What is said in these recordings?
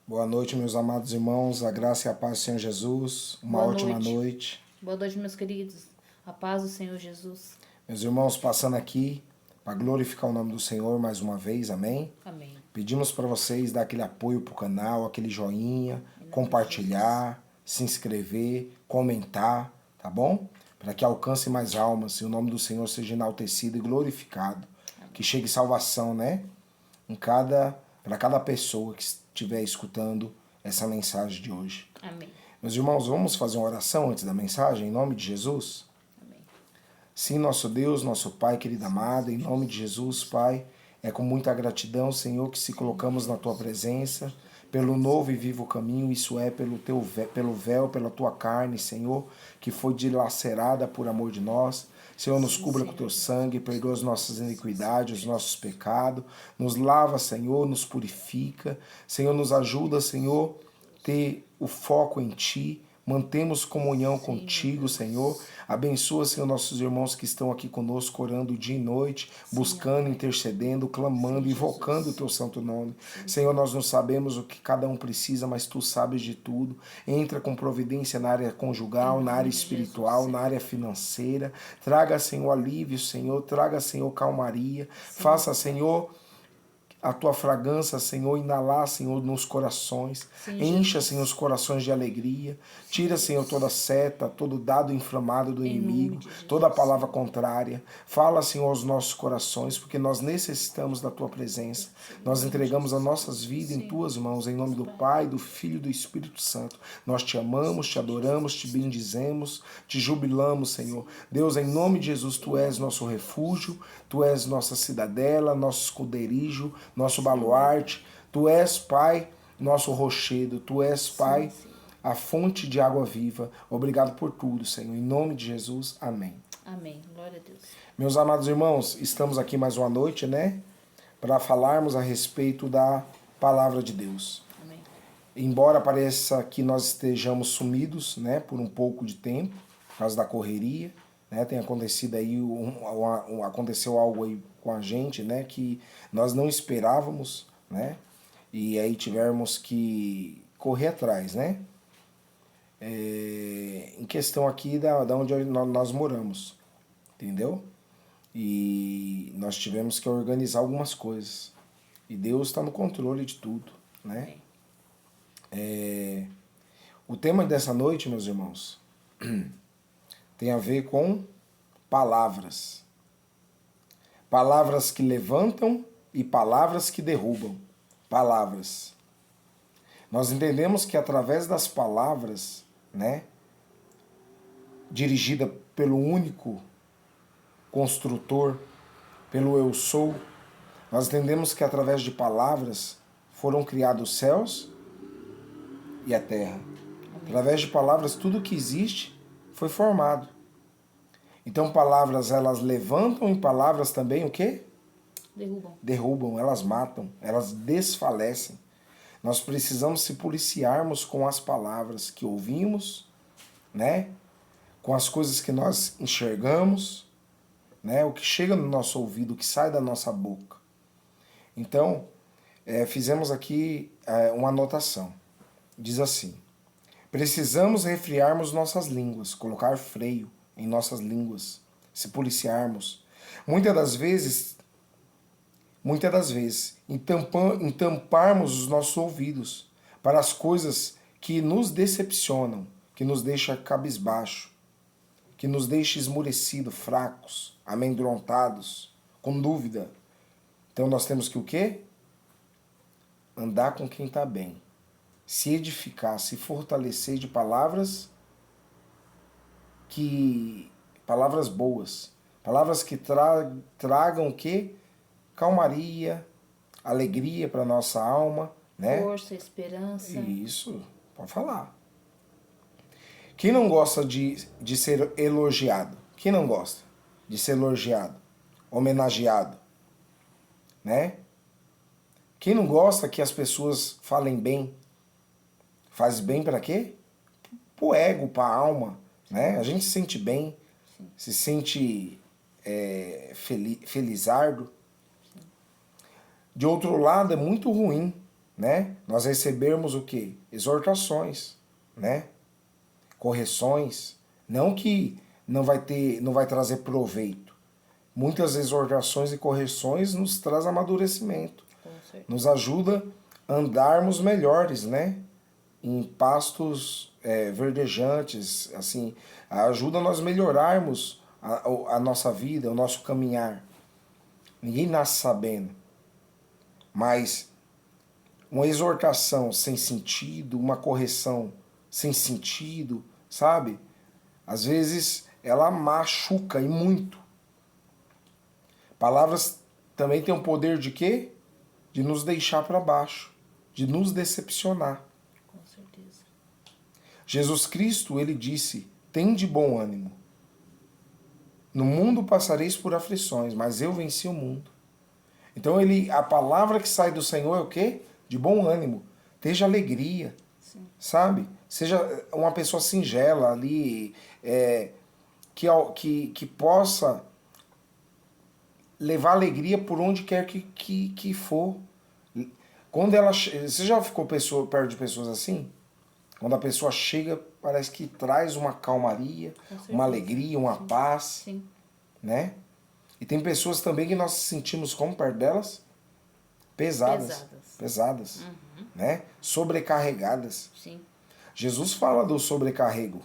Boa noite, meus amados irmãos, a graça e a paz do Senhor Jesus, uma Boa ótima noite. noite. Boa noite, meus queridos. A paz do Senhor Jesus. Meus irmãos, passando aqui para glorificar o nome do Senhor mais uma vez, amém? Amém. Pedimos para vocês dar aquele apoio para o canal, aquele joinha, compartilhar, se inscrever, comentar, tá bom? Para que alcance mais almas e o nome do Senhor seja enaltecido e glorificado. Amém. Que chegue salvação, né? Para cada pessoa que estiver escutando essa mensagem de hoje. Amém. Meus irmãos, vamos fazer uma oração antes da mensagem, em nome de Jesus? Amém. Sim, nosso Deus, nosso Pai, querida amada, em nome de Jesus, Pai, é com muita gratidão, Senhor, que se colocamos na Tua presença, pelo novo e vivo caminho, isso é, pelo véu, pela Tua carne, Senhor, que foi dilacerada por amor de nós. Senhor, nos cubra com o Teu sangue, perdoa as nossas iniquidades, os nossos pecados, nos lava, Senhor, nos purifica. Senhor, nos ajuda, Senhor, ter o foco em Ti, mantemos comunhão contigo, Senhor. Abençoa, Senhor, nossos irmãos que estão aqui conosco, orando dia e noite, buscando, intercedendo, clamando, invocando o Teu santo nome. Senhor, nós não sabemos o que cada um precisa, mas Tu sabes de tudo. Entra com providência na área conjugal, na área espiritual, na área financeira. Traga, Senhor, alívio, Senhor. Traga, Senhor, calmaria. Faça, Senhor, a Tua fragrância, Senhor, inalar, Senhor, nos corações. Encha, Senhor, os corações de alegria. Tira, Senhor, toda seta, todo dado inflamado do inimigo, toda palavra contrária. Fala, Senhor, aos nossos corações, porque nós necessitamos da Tua presença. Nós entregamos as nossas vidas em Tuas mãos, em nome do Pai, do Filho e do Espírito Santo. Nós Te amamos, Te adoramos, Te bendizemos, Te jubilamos, Senhor. Deus, em nome de Jesus, Tu és nosso refúgio, Tu és nossa cidadela, nosso esconderijo, nosso baluarte. Tu és, Pai, nosso rochedo. Tu és, Pai, a fonte de água viva. Obrigado por tudo, Senhor. Em nome de Jesus, amém. Amém. Glória a Deus. Meus amados irmãos, estamos aqui mais uma noite, né? Para falarmos a respeito da palavra de Deus. Amém. Embora pareça que nós estejamos sumidos, né, por um pouco de tempo, por causa da correria, né, tem acontecido aí, aconteceu algo aí com a gente, né, que nós não esperávamos, né, e aí tivemos que correr atrás, né, em questão aqui da onde nós moramos, entendeu? E nós tivemos que organizar algumas coisas, e Deus está no controle de tudo, né. O tema dessa noite, meus irmãos, tem a ver com palavras. Palavras que levantam e palavras que derrubam. Palavras. Nós entendemos que através das palavras, né, dirigida pelo único construtor, pelo eu sou, nós entendemos que através de palavras foram criados os céus e a terra. Através de palavras, tudo que existe foi formado. Então, palavras, elas levantam, e palavras também o quê? Derrubam. Derrubam, elas matam, elas desfalecem. Nós precisamos se policiarmos com as palavras que ouvimos, né? Com as coisas que nós enxergamos, né? O que chega no nosso ouvido, o que sai da nossa boca. Então, fizemos aqui uma anotação. Diz assim: precisamos refrearmos nossas línguas, colocar freio em nossas línguas, se policiarmos. Muitas das vezes, entamparmos os nossos ouvidos para as coisas que nos decepcionam, que nos deixam cabisbaixo, que nos deixam esmurecidos, fracos, amedrontados, com dúvida. Então nós temos que o quê? Andar com quem está bem. Se edificar, se fortalecer de palavras boas, palavras que tragam o quê? Calmaria, alegria para nossa alma, né? Força, esperança. Isso, pode falar. Quem não gosta de ser elogiado? Quem não gosta de ser elogiado, homenageado, né? Quem não gosta que as pessoas falem bem? Faz bem para quê? Pro ego, para a alma, né? A gente se sente bem, se sente felizardo. De outro lado, é muito ruim, né? Nós recebermos o quê? Exortações, né? Correções, não que não vai trazer proveito. Muitas exortações e correções nos traz amadurecimento, Com certeza. nos ajuda a andarmos melhores, né? Em pastos verdejantes, assim, ajuda nós melhorarmos a nossa vida, o nosso caminhar. Ninguém nasce sabendo, mas uma exortação sem sentido, uma correção sem sentido, sabe? Às vezes ela machuca e muito. Palavras também têm o poder de quê? De nos deixar para baixo, de nos decepcionar. Com certeza. Jesus Cristo, ele disse: "Tende bom ânimo. No mundo passareis por aflições, mas eu venci o mundo." Então a palavra que sai do Senhor é o quê? De bom ânimo. Esteja alegria, Sim. sabe? Seja uma pessoa singela ali, que possa levar alegria por onde quer que for. Quando você já ficou perto de pessoas assim? Quando a pessoa chega, parece que traz uma calmaria, uma alegria, uma Sim. paz, Sim. né? E tem pessoas também que nós sentimos como perto delas? Pesadas. Né? Sobrecarregadas. Sim. Jesus fala do sobrecarrego,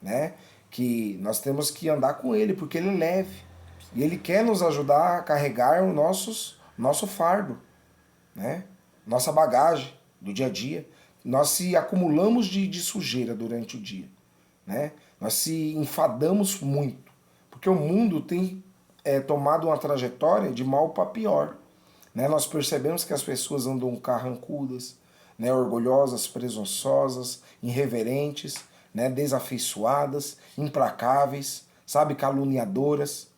né? Que nós temos que andar com ele, porque ele é leve. E ele quer nos ajudar a carregar o nosso fardo, né? Nossa bagagem do dia a dia. Nós se acumulamos de sujeira durante o dia, né? Nós se enfadamos muito, porque o mundo tem tomado uma trajetória de mal para pior, né? Nós percebemos que as pessoas andam carrancudas, né? Orgulhosas, presunçosas, irreverentes, né? Desafeiçoadas, implacáveis, sabe? Caluniadoras,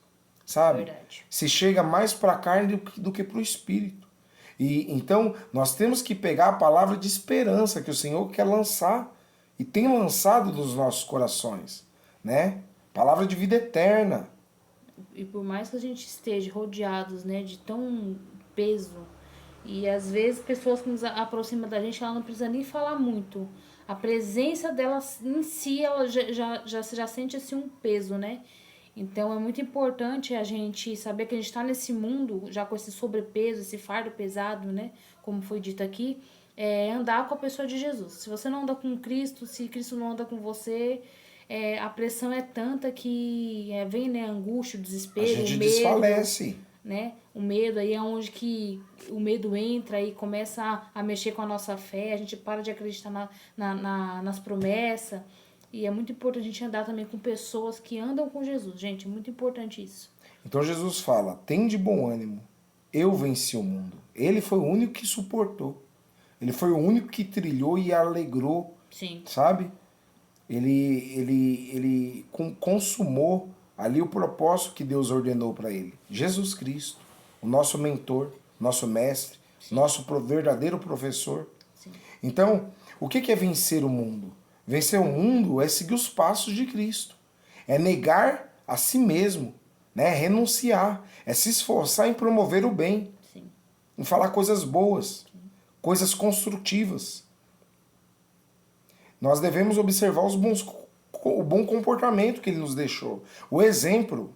sabe? Verdade. Se chega mais para a carne do que para o espírito. E então nós temos que pegar a palavra de esperança que o Senhor quer lançar e tem lançado nos nossos corações, né? Palavra de vida eterna. E por mais que a gente esteja rodeados, né, de tão peso, e às vezes pessoas que nos aproximam da gente, ela não precisa nem falar muito. A presença dela em si, ela já sente assim um peso, né? Então é muito importante a gente saber que a gente está nesse mundo já com esse sobrepeso, esse fardo pesado, né? Como foi dito aqui, andar com a pessoa de Jesus. Se você não anda com Cristo, se Cristo não anda com você, a pressão é tanta que vem, né, a angústia, o desespero, A gente o medo, desfalece. né? O medo aí é onde que o medo entra e começa a mexer com a nossa fé, a gente para de acreditar nas promessas. E é muito importante a gente andar também com pessoas que andam com Jesus. Gente, é muito importante isso. Então Jesus fala: "Tende bom ânimo, eu venci o mundo." Ele foi o único que suportou. Ele foi o único que trilhou e alegrou, Sim. sabe? Ele consumou ali o propósito que Deus ordenou para ele. Jesus Cristo, o nosso mentor, nosso mestre, Sim. nosso verdadeiro professor. Sim. Então, o que é vencer o mundo? Vencer o mundo é seguir os passos de Cristo. É negar a si mesmo, né? Renunciar. É se esforçar em promover o bem. Sim. Em falar coisas boas. Sim. Coisas construtivas. Nós devemos observar o bom comportamento que ele nos deixou. O exemplo.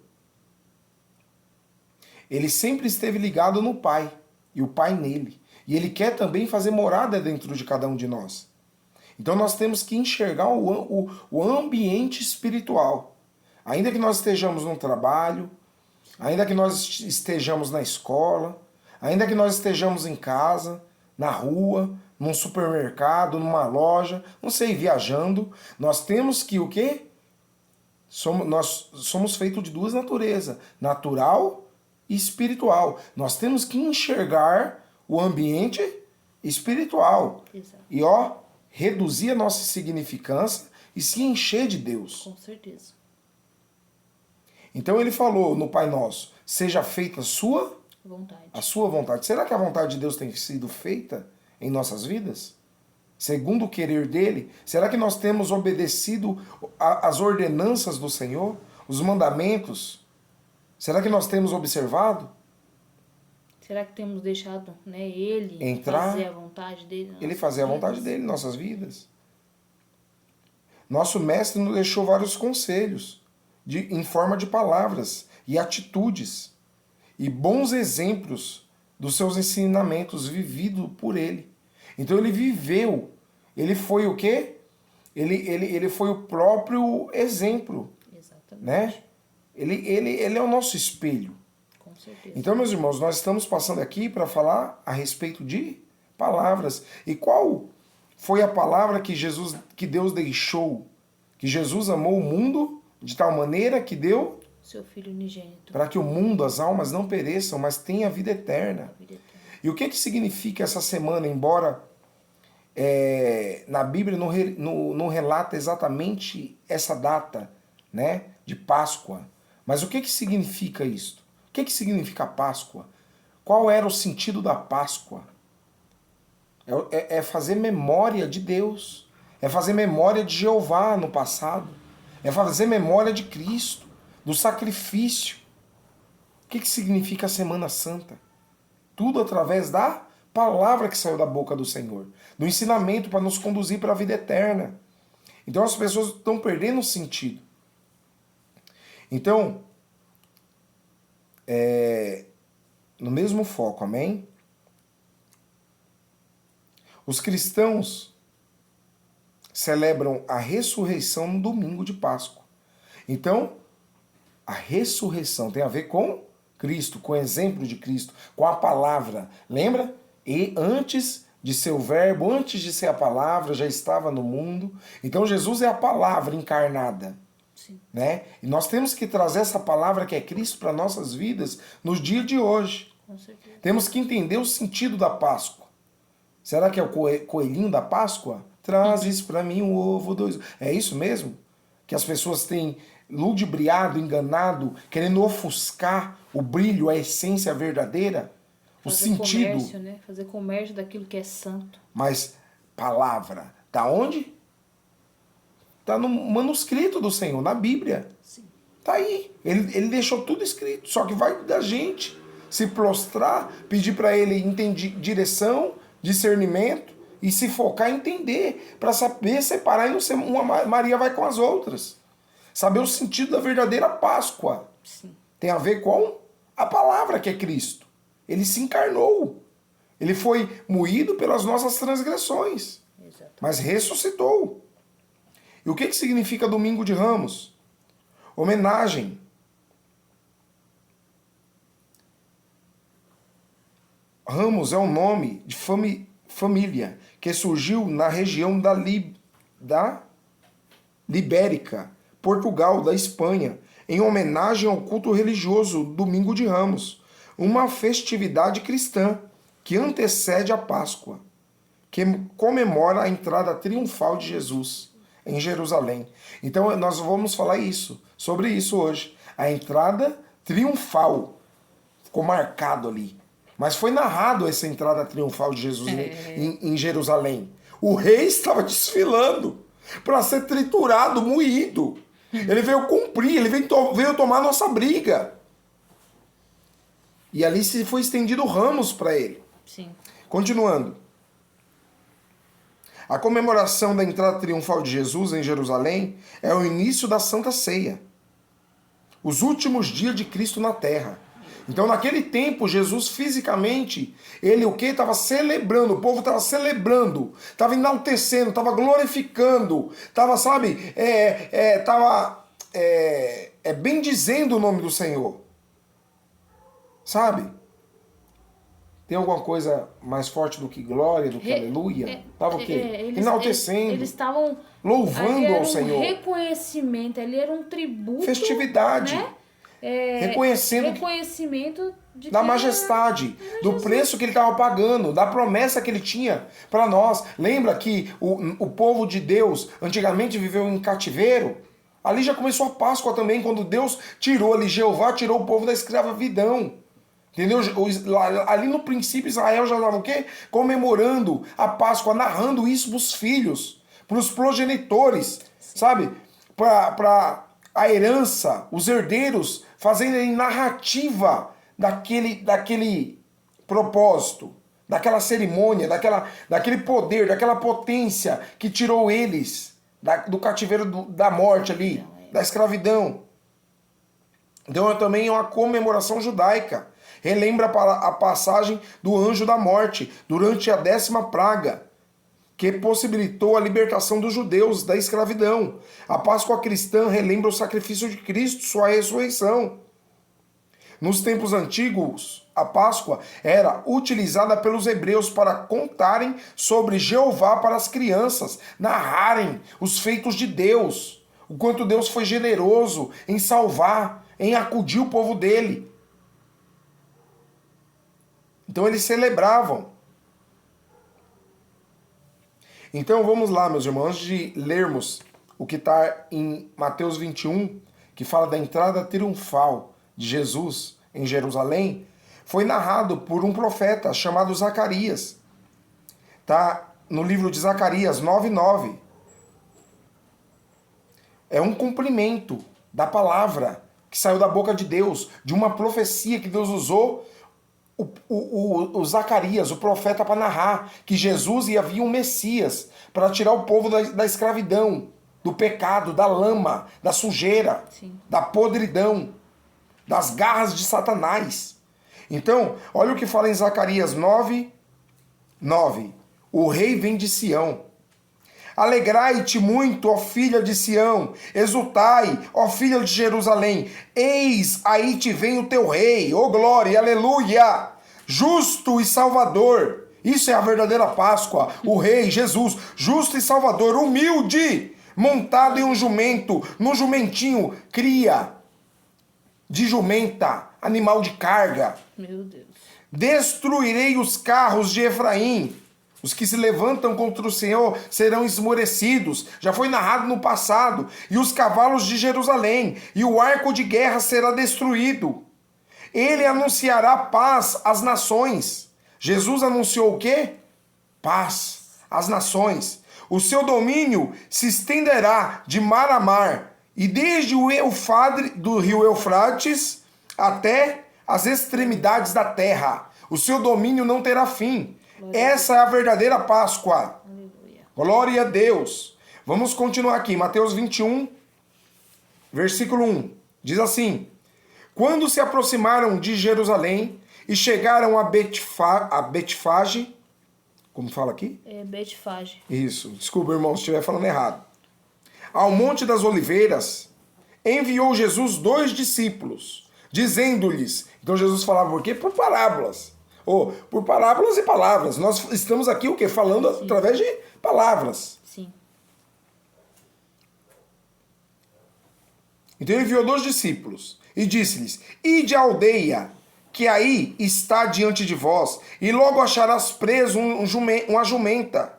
Ele sempre esteve ligado no Pai. E o Pai nele. E ele quer também fazer morada dentro de cada um de nós. Então nós temos que enxergar o ambiente espiritual. Ainda que nós estejamos no trabalho, ainda que nós estejamos na escola, ainda que nós estejamos em casa, na rua, num supermercado, numa loja, não sei, viajando, nós temos que o quê? Nós somos feitos de duas naturezas, natural e espiritual. Nós temos que enxergar o ambiente espiritual. Exato. E reduzir a nossa insignificância e se encher de Deus. Com certeza. Então ele falou no Pai Nosso: seja feita vontade. a sua vontade. Será que a vontade de Deus tem sido feita em nossas vidas? Segundo o querer dele? Será que nós temos obedecido as ordenanças do Senhor? Os mandamentos? Será que nós temos observado? Será que temos deixado, né, ele Entrar, fazer a vontade dele? ele fazer a vontade dele em nossas vidas. Nosso mestre nos deixou vários conselhos em forma de palavras e atitudes e bons exemplos dos seus ensinamentos vividos por ele. Então ele viveu, ele foi o quê? Ele foi o próprio exemplo. Exatamente. Né? Ele é o nosso espelho. Com certeza. Então, meus irmãos, nós estamos passando aqui para falar a respeito de palavras. E qual foi a palavra que Deus deixou? Que Jesus amou o mundo de tal maneira que deu Seu Filho unigênito. para que o mundo, as almas não pereçam, mas tenha vida eterna. A vida eterna. E o que significa essa semana, embora na Bíblia não relata exatamente essa data, né, de Páscoa. Mas o que significa isto? O que significa Páscoa? Qual era o sentido da Páscoa? É fazer memória de Deus. É fazer memória de Jeová no passado. É fazer memória de Cristo, do sacrifício. O que significa a Semana Santa? Tudo através da palavra que saiu da boca do Senhor. Do ensinamento para nos conduzir para a vida eterna. Então as pessoas estão perdendo o sentido. Então, no mesmo foco, amém? Os cristãos celebram a ressurreição no domingo de Páscoa. Então, a ressurreição tem a ver com Cristo, com o exemplo de Cristo, com a palavra. Lembra? E antes de ser o verbo, antes de ser a palavra, já estava no mundo. Então, Jesus é a palavra encarnada. Sim. Né? E nós temos que trazer essa palavra que é Cristo para nossas vidas nos dias de hoje. Com certeza. Temos que entender o sentido da Páscoa. Será que é o coelhinho da Páscoa? Trazes para mim um ovo, dois. É isso mesmo? Que as pessoas têm ludibriado, enganado, querendo ofuscar o brilho, a essência verdadeira, o sentido. Comércio, né? Fazer comércio daquilo que é santo. Mas palavra, tá onde? Está no manuscrito do Senhor, na Bíblia. Sim. Tá aí. Ele deixou tudo escrito. Só que vai da gente se prostrar, pedir para ele direção, discernimento e se focar em entender, para saber separar e não ser uma Maria vai com as outras. Saber o sentido da verdadeira Páscoa. Sim. Tem a ver com a palavra que é Cristo. Ele se encarnou. Ele foi moído pelas nossas transgressões. Exatamente. Mas ressuscitou. E o que significa Domingo de Ramos? Homenagem. Ramos é um nome de família que surgiu na região da Libérica, Portugal, da Espanha, em homenagem ao culto religioso Domingo de Ramos, uma festividade cristã que antecede a Páscoa, que comemora a entrada triunfal de Jesus em Jerusalém. Então nós vamos falar sobre isso hoje. A entrada triunfal ficou marcado ali. Mas foi narrado essa entrada triunfal de Jesus em Jerusalém. O rei estava desfilando para ser triturado, moído. Ele veio cumprir, ele veio tomar nossa briga. E ali se foi estendido ramos para ele. Sim. Continuando. A comemoração da entrada triunfal de Jesus em Jerusalém é o início da Santa Ceia. Os últimos dias de Cristo na Terra. Então, naquele tempo, Jesus fisicamente, ele o quê? Estava celebrando, o povo estava celebrando, estava enaltecendo, estava glorificando, estava, sabe, estava bendizendo o nome do Senhor. Sabe? Tem alguma coisa mais forte do que glória, do que aleluia? Estava o quê? Enaltecendo, Eles estavam louvando ao Senhor. Um reconhecimento, ali era um tributo. Festividade. Né? Reconhecimento de da majestade, do preço que ele estava pagando, da promessa que ele tinha para nós. Lembra que o povo de Deus antigamente viveu em cativeiro? Ali já começou a Páscoa também, quando Deus tirou ali, Jeová tirou o povo da escravidão. Entendeu? Ali no princípio Israel já estava o quê? Comemorando a Páscoa, narrando isso para os filhos, para os progenitores, sabe? Para a herança, os herdeiros, fazendo narrativa daquele propósito, daquela cerimônia, daquele poder, daquela potência que tirou eles do cativeiro da morte ali, da escravidão. Então também é uma comemoração judaica. Relembra a passagem do anjo da morte durante a 10ª praga, que possibilitou a libertação dos judeus da escravidão. A Páscoa cristã relembra o sacrifício de Cristo, sua ressurreição. Nos tempos antigos, a Páscoa era utilizada pelos hebreus para contarem sobre Jeová para as crianças, narrarem os feitos de Deus, o quanto Deus foi generoso em salvar, em acudir o povo dele. Então eles celebravam. Então vamos lá, meus irmãos, antes de lermos o que está em Mateus 21, que fala da entrada triunfal de Jesus em Jerusalém, foi narrado por um profeta chamado Zacarias. Está no livro de Zacarias 9:9. É um cumprimento da palavra que saiu da boca de Deus, de uma profecia que Deus usou o Zacarias, o profeta, para narrar que Jesus ia vir um Messias para tirar o povo da escravidão, do pecado, da lama, da sujeira, Sim. da podridão, das garras de Satanás. Então, olha o que fala em Zacarias 9:9. O rei vem de Sião. Alegrai-te muito, ó filha de Sião, exultai, ó filha de Jerusalém, eis aí te vem o teu rei, ó glória, aleluia, justo e salvador. Isso é a verdadeira Páscoa, o rei Jesus, justo e salvador, humilde, montado em um jumento, num jumentinho, cria de jumenta, animal de carga. Meu Deus. Destruirei os carros de Efraim. Os que se levantam contra o Senhor serão esmorecidos. Já foi narrado no passado. E os cavalos de Jerusalém. E o arco de guerra será destruído. Ele anunciará paz às nações. Jesus anunciou o quê? Paz às nações. O seu domínio se estenderá de mar a mar. E desde o do rio Eufrates até as extremidades da terra. O seu domínio não terá fim. Essa é a verdadeira Páscoa. Aleluia. Glória a Deus. Vamos continuar aqui. Mateus 21, versículo 1. Diz assim: Quando se aproximaram de Jerusalém e chegaram a Betfage, como fala aqui? É Betfage. Isso. Desculpa, irmão, se estiver falando errado. Ao Monte das Oliveiras, enviou Jesus 2 discípulos, dizendo-lhes... Então Jesus falava por quê? Por parábolas. Ou por parábolas e palavras. Nós estamos aqui o quê? Falando Sim. através de palavras. Sim. Então ele enviou 2 discípulos e disse-lhes: Ide à aldeia, que aí está diante de vós, e logo acharás preso uma jumenta,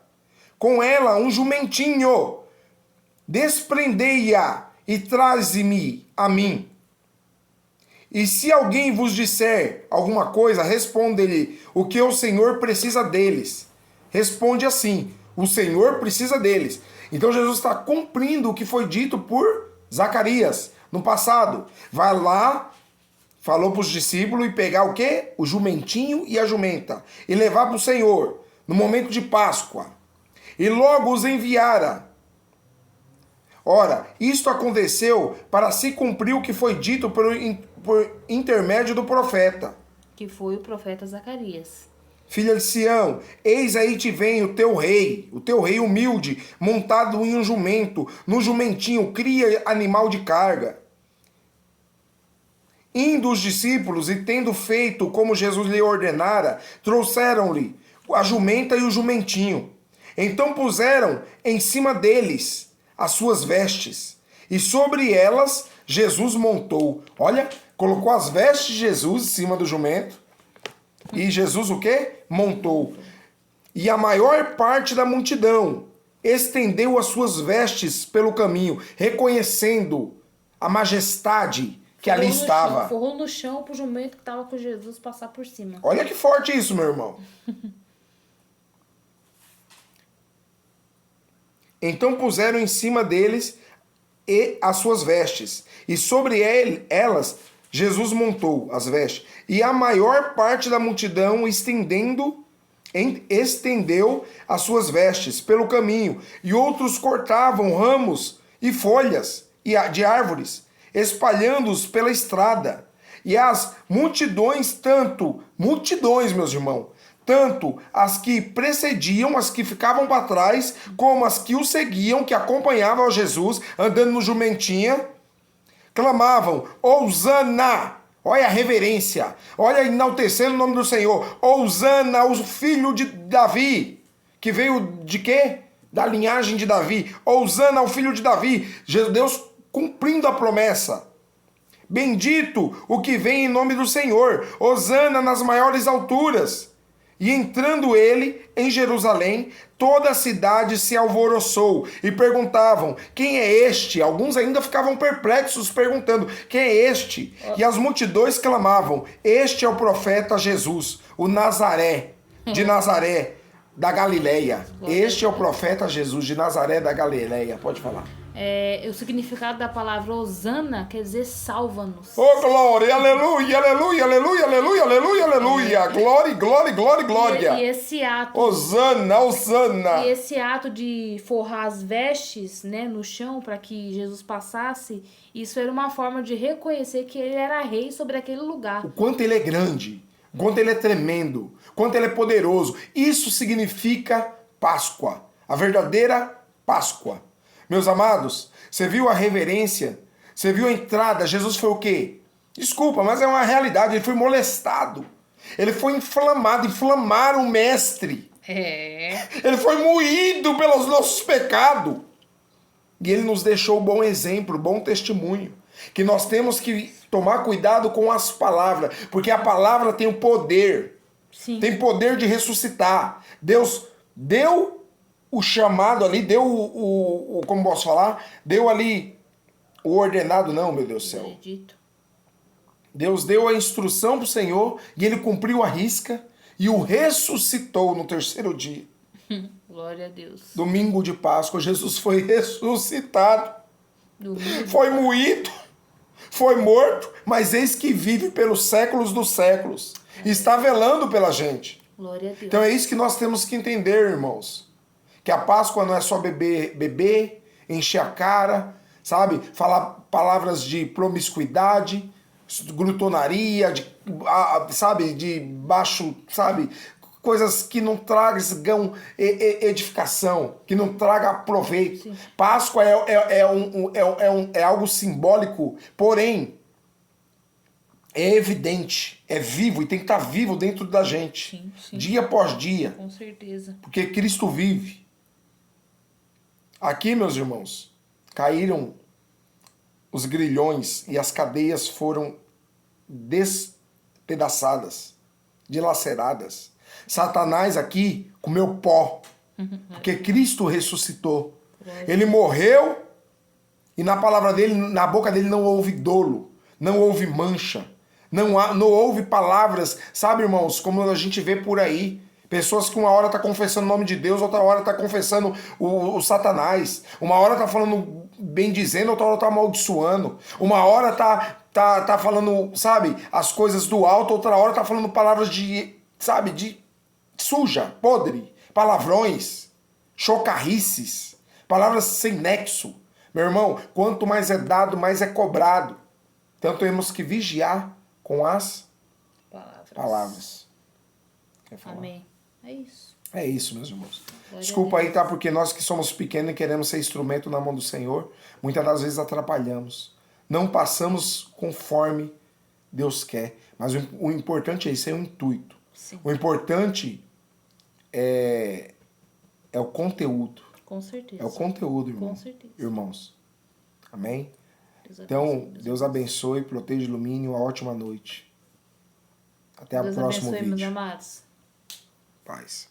com ela um jumentinho. Desprendei-a e traze-me a mim. E se alguém vos disser alguma coisa, responde-lhe o que o Senhor precisa deles. Responde assim: o Senhor precisa deles. Então Jesus está cumprindo o que foi dito por Zacarias no passado. Vai lá, falou para os discípulos, e pegar o quê? O jumentinho e a jumenta. E levar para o Senhor, no momento de Páscoa. E logo os enviara. Ora, isto aconteceu para se cumprir o que foi dito por intermédio do profeta. Que foi o profeta Zacarias. Filha de Sião, eis aí te vem o teu rei humilde, montado em um jumento, no jumentinho, cria animal de carga. Indo os discípulos e tendo feito como Jesus lhe ordenara, trouxeram-lhe a jumenta e o jumentinho. Então puseram em cima deles as suas vestes, e sobre elas Jesus montou. Olha, colocou as vestes de Jesus em cima do jumento, e Jesus o quê? Montou. E a maior parte da multidão estendeu as suas vestes pelo caminho, reconhecendo a majestade que ali estava. Forrou no chão pro jumento que estava com Jesus passar por cima. Olha que forte isso, meu irmão. Então puseram em cima deles as suas vestes, e sobre elas Jesus montou as vestes, e a maior parte da multidão estendeu as suas vestes pelo caminho, e outros cortavam ramos e folhas de árvores, espalhando-os pela estrada. E as multidões, meus irmãos, tanto as que precediam, as que ficavam para trás, como as que o seguiam, que acompanhavam a Jesus, andando no jumentinha, clamavam, Hosana! Olha a reverência, olha enaltecendo o nome do Senhor. Hosana, o filho de Davi, que veio de quê? Da linhagem de Davi. Hosana, o filho de Davi. Deus cumprindo a promessa. Bendito o que vem em nome do Senhor. Hosana nas maiores alturas. E entrando ele em Jerusalém, toda a cidade se alvoroçou e perguntavam, quem é este? Alguns ainda ficavam perplexos perguntando, quem é este? E as multidões clamavam, este é o profeta Jesus, o Nazaré, de Nazaré, da Galileia. Este é o profeta Jesus de Nazaré da Galileia. Pode falar. O significado da palavra Hosana quer dizer salva-nos. Oh, glória, aleluia, aleluia, aleluia, aleluia, aleluia, aleluia. Glória, glória, glória, glória. E esse ato... Hosana, Hosana. E esse ato de forrar as vestes, né, no chão para que Jesus passasse, isso era uma forma de reconhecer que ele era rei sobre aquele lugar. O quanto ele é grande, o quanto ele é tremendo, o quanto ele é poderoso. Isso significa Páscoa, a verdadeira Páscoa. Meus amados, você viu a reverência? Você viu a entrada? Jesus foi o quê? Desculpa, mas é uma realidade. Ele foi molestado. Ele foi inflamado. Inflamaram o mestre. Ele foi moído pelos nossos pecados. E ele nos deixou um bom exemplo, um bom testemunho. Que nós temos que tomar cuidado com as palavras. Porque a palavra tem o poder. Sim. Tem poder de ressuscitar. Deus deu o chamado ali, deu como posso falar? Deu ali o ordenado, não, meu Deus do céu. Acredito. Deus deu a instrução para o Senhor e ele cumpriu a risca e o ressuscitou no terceiro dia. Glória a Deus. Domingo de Páscoa, Jesus foi ressuscitado. Domingo foi moído, foi morto, mas eis que vive pelos séculos dos séculos. E está velando pela gente. Glória a Deus. Então é isso que nós temos que entender, irmãos. Que a Páscoa não é só beber, encher a cara, sabe? Falar palavras de promiscuidade, glutonaria, sabe? De baixo, sabe? Coisas que não tragam edificação, que não tragam proveito. Sim. Páscoa é algo simbólico, porém, é evidente, é vivo e tem que estar vivo dentro da gente. Sim, sim. Dia após dia. Com certeza. Porque Cristo vive. Aqui, meus irmãos, caíram os grilhões e as cadeias foram despedaçadas, dilaceradas. Satanás aqui comeu pó, porque Cristo ressuscitou. Ele morreu e na palavra dele, na boca dele não houve dolo, não houve mancha, não houve palavras, sabe, irmãos, como a gente vê por aí. Pessoas que uma hora tá confessando o nome de Deus, outra hora tá confessando o Satanás. Uma hora tá falando bem dizendo, outra hora tá amaldiçoando. Uma hora tá falando, sabe, as coisas do alto, outra hora tá falando palavras de, sabe, de suja, podre, palavrões, chocarrices, palavras sem nexo. Meu irmão, quanto mais é dado, mais é cobrado. Então temos que vigiar com as palavras. Quer falar? Amém. É isso. É isso, meus irmãos. Glória Desculpa aí, tá? Porque nós que somos pequenos e queremos ser instrumento na mão do Senhor, muitas das vezes atrapalhamos. Não passamos conforme Deus quer. Mas o importante é isso, é o intuito. Sim. O importante é o conteúdo. Com certeza. É o conteúdo, irmão. Com certeza. Irmãos. Amém? Deus Então, abençoe, Deus abençoe, proteja, ilumine. Uma ótima noite. Até o próximo abençoe, vídeo. meus amados. Paz.